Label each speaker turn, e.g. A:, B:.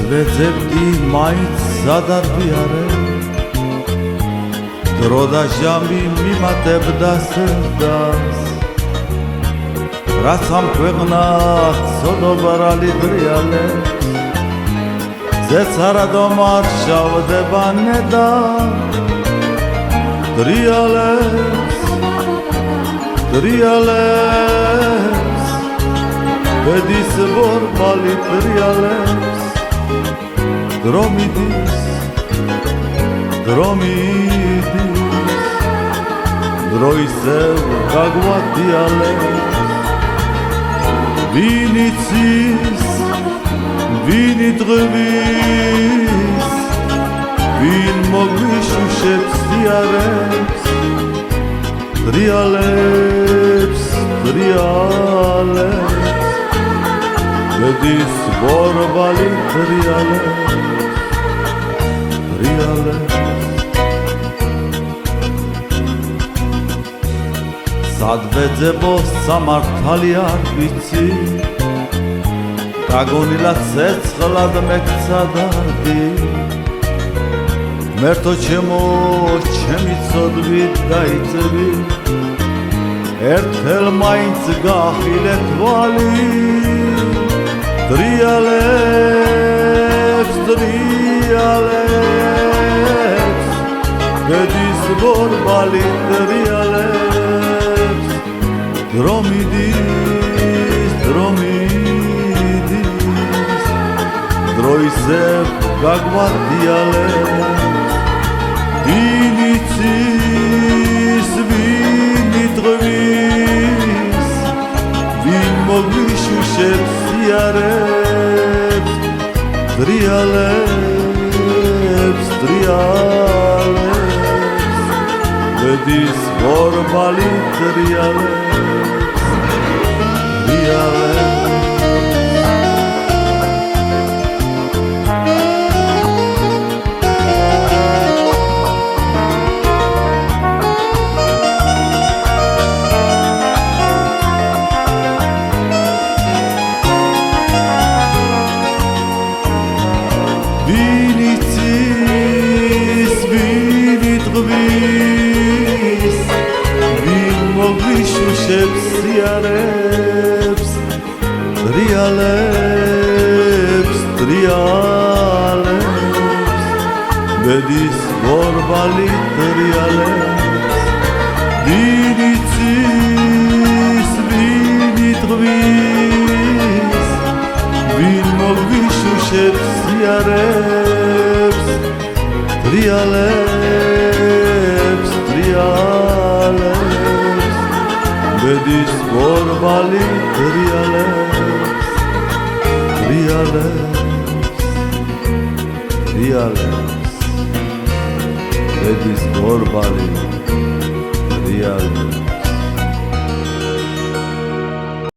A: ვეძებდი მაინც სადარბიარე დრო და ჟამი მიმატებდა სევდას რაც ამ ქვეყნად ცოდობრალი დრიალებს ზეცარა დამარშავდება ნედა დრიალებს ბედის ბორბალი დრიალებს დრო მიდის დრო ისევ გაგვადიალებს ვინ იცის ვინ იტყვის ვინ მოგვიშუშებს ზიარებს დრიალებს ბედის ბორბალი დრიალებს სად ვეძებო სამართალი არ ვიცი გაგონილა ცეცხლად მეკცადარდი მერთო ჩემო ჩემი ცოდვით დაიწევი ერთხელ მაინც გაახილე თვალი დრიალებს ბედის ბორბალი დრიალებს დრო მიდის დრო ისევ გაგვარდიალებს ვინ იცის ვინ იტყვის ვინ მოგვიშუშებს ზიარებს დრიალებს ბედის ბორბალი დრიალებს ვინ იცის ვინ იტყვის ვინ მოგვიშუშებს ზიარებს დრიალებს ბედის ბორბალი დრიალებს ვინ იცის ვინ იტყვის ვინ მოგვიშუშებს ზიარებს დრიალებს ბედის ბორბალი ბედის ბორბალი დრიალებს